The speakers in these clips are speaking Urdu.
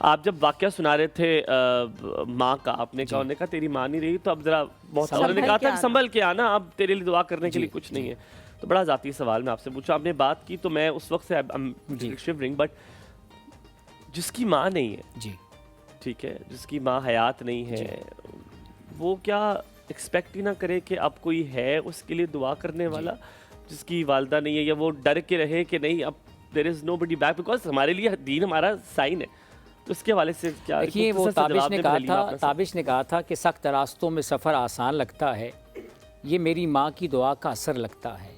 آپ جب واقعہ سنا رہے تھے ماں کا، آپ نے کہا انہوں نے کہا تیری ماں نہیں رہی تو اب ذرا انہوں نے کہا تھا کہ سنبھل کے آنا، اب تیرے لیے دعا کرنے کے لیے کچھ نہیں ہے. تو بڑا ذاتی سوال میں آپ سے پوچھا، آپ نے بات کی تو میں اس وقت سے شیورنگ، بٹ جس کی ماں نہیں ہے، ٹھیک ہے، جس کی ماں حیات نہیں ہے، وہ کیا ایکسپیکٹ ہی نہ کرے کہ اب کوئی ہے اس کے لیے دعا کرنے والا، جس کی والدہ نہیں ہے، یا وہ ڈر کے رہے کہ نہیں اب there is nobody back، because ہمارے لیے دین ہمارا سائن ہے. تو اس کے حوالے سے کیا دیکھیے، وہ تابش نے کہا تھا کہ سخت راستوں میں سفر آسان لگتا ہے، یہ میری ماں کی دعا کا اثر لگتا ہے.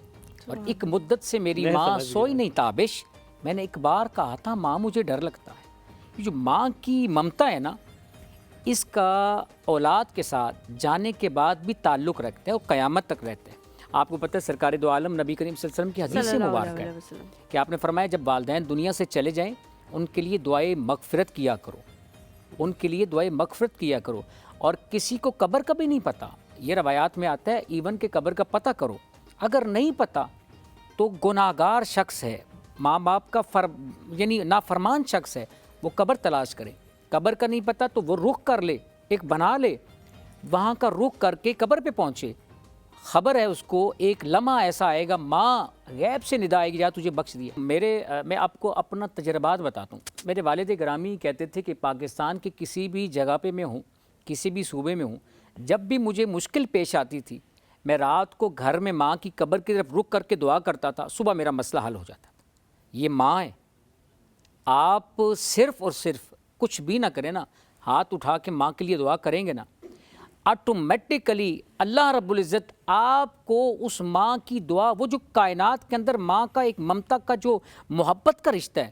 اور ایک مدت سے میری ماں سوئی نہیں تابش. میں نے ایک بار کہا تھا ماں مجھے ڈر لگتا ہے. جو ماں کی ممتا ہے نا، اس کا اولاد کے ساتھ جانے کے بعد بھی تعلق رکھتا ہے اور قیامت تک رہتا ہے. آپ کو پتہ ہے سرکار دو عالم نبی کریم صلی اللہ علیہ وسلم کی حدیث سے مبارک ہے کہ آپ نے فرمایا جب والدین دنیا سے چلے جائیں ان کے لیے دعائے مغفرت کیا کرو، ان کے لیے دعائے مغفرت کیا کرو. اور کسی کو قبر کا بھی نہیں پتہ، یہ روایات میں آتا ہے ایون کہ قبر کا پتہ کرو. اگر نہیں پتہ تو گناہگار شخص ہے، ماں باپ کا یعنی نافرمان شخص ہے، وہ قبر تلاش کرے. قبر کا نہیں پتہ تو وہ رخ کر لے، ایک بنا لے، وہاں کا رخ کر کے قبر پہ پہنچے. خبر ہے اس کو ایک لمحہ ایسا آئے گا، ماں غیب سے ندا آئے گی جا تجھے بخش دیا. میں آپ کو اپنا تجربات بتاتا ہوں. میرے والد گرامی کہتے تھے کہ پاکستان کے کسی بھی جگہ پہ میں ہوں، کسی بھی صوبے میں ہوں، جب بھی مجھے مشکل پیش آتی تھی میں رات کو گھر میں ماں کی قبر کی طرف رخ کر کے دعا کرتا تھا، صبح میرا مسئلہ حل ہو جاتا تھا. یہ ماں ہے. آپ صرف اور صرف کچھ بھی نہ کریں نا، ہاتھ اٹھا کے ماں کے لیے دعا کریں گے نا، آٹومیٹیکلی اللہ رب العزت آپ کو اس ماں کی دعا، وہ جو کائنات کے اندر ماں کا ایک ممتا کا جو محبت کا رشتہ ہے،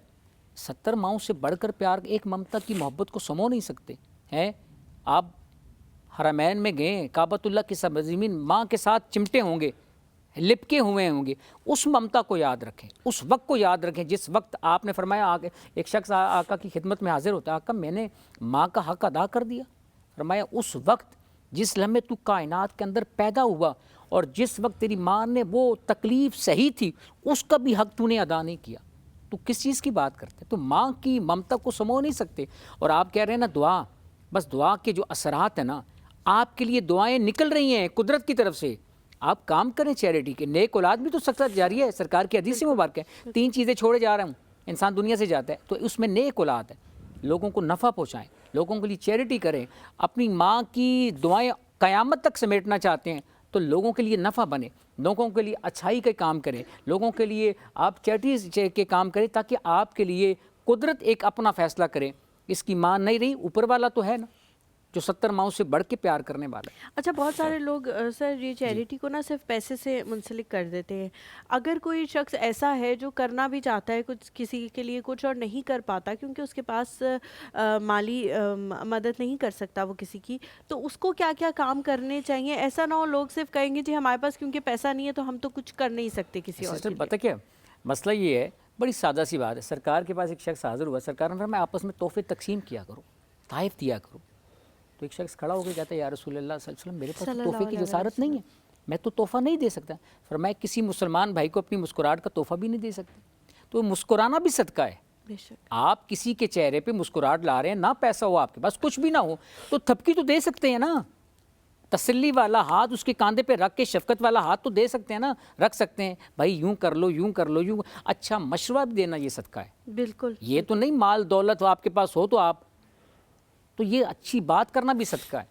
70 ماؤں سے بڑھ کر پیار، ایک ممتا کی محبت کو سمو نہیں سکتے ہیں. آپ حرمین میں گئے، کعبۃ اللہ کی سرزمین، ماں کے ساتھ چمٹے ہوں گے، لپکے ہوئے ہوں گے. اس ممتا کو یاد رکھیں، اس وقت کو یاد رکھیں جس وقت آپ نے فرمایا، ایک شخص آقا کی خدمت میں حاضر ہوتا ہے، آقا میں نے ماں کا حق ادا کر دیا. فرمایا اس وقت جس لمحے تو کائنات کے اندر پیدا ہوا اور جس وقت تیری ماں نے وہ تکلیف سہی تھی، اس کا بھی حق تو نے ادا نہیں کیا، تو کس چیز کی بات کرتے؟ تو ماں کی ممتا کو سمو نہیں سکتے. اور آپ کہہ رہے ہیں نا دعا، بس دعا کے جو اثرات ہیں نا، آپ کے لیے دعائیں نکل رہی ہیں قدرت کی طرف سے. آپ کام کریں چیریٹی کے، نیک اولاد بھی تو سخت جاری ہے. سرکار کی حدیث سے مبارک ہے 3 چیزیں چھوڑے جا رہا ہوں، انسان دنیا سے جاتا ہے تو اس میں نیک اولاد ہے. لوگوں کو نفع پہنچائیں، لوگوں کے لیے چیریٹی کریں. اپنی ماں کی دعائیں قیامت تک سمیٹنا چاہتے ہیں تو لوگوں کے لیے نفع بنے، لوگوں کے لیے اچھائی کے کام کریں، لوگوں کے لیے آپ چیریٹیز کے کام کریں، تاکہ آپ کے لیے قدرت ایک اپنا فیصلہ کرے. اس کی ماں نہیں رہی، اوپر والا تو ہے نا جو 70 ماؤں سے بڑھ کے پیار کرنے والا ہے. اچھا، بہت سارے لوگ سر یہ چیریٹی کو نہ صرف پیسے سے منسلک کر دیتے ہیں. اگر کوئی شخص ایسا ہے جو کرنا بھی چاہتا ہے کچھ کسی کے لیے کچھ اور نہیں کر پاتا کیونکہ اس کے پاس مالی مدد نہیں کر سکتا وہ کسی کی، تو اس کو کیا کیا کام کرنے چاہیے؟ ایسا نہ ہو لوگ صرف کہیں گے جی ہمارے پاس کیونکہ پیسہ نہیں ہے تو ہم تو کچھ کر نہیں سکتے کسی اور کے لیے. پتہ کیا مسئلہ یہ ہے، بڑی سادہ سی بات ہے. سرکار کے پاس ایک شخص حاضر ہوا، سرکار نے فرمایا آپس میں تحفے تقسیم کیا کرو، تحائف دیا کرو. تو ایک شخص کھڑا ہو کے کہتا ہے یا رسول اللہ صلی اللہ علیہ وسلم میرے پاس تو تحفے کی جسارت نہیں ہے، میں تو تحفہ نہیں دے سکتا. فرمایا کسی مسلمان بھائی کو اپنی مسکراہٹ کا تحفہ بھی نہیں دے سکتے. تو مسکرانا بھی صدقہ ہے. آپ کسی کے چہرے پہ مسکراہٹ لا رہے ہیں، نہ پیسہ ہو آپ کے پاس، کچھ بھی نہ ہو، تو تھپکی تو دے سکتے ہیں نا. تسلی والا ہاتھ اس کے کاندھے پہ رکھ کے شفقت والا ہاتھ تو دے سکتے ہیں نا، رکھ سکتے ہیں بھائی یوں کر لو، یوں کر لو، یوں. اچھا مشورہ بھی دینا یہ صدقہ ہے. بالکل یہ تو نہیں مال دولت ہو آپ کے پاس ہو تو آپ، تو یہ اچھی بات کرنا بھی صدقہ ہے.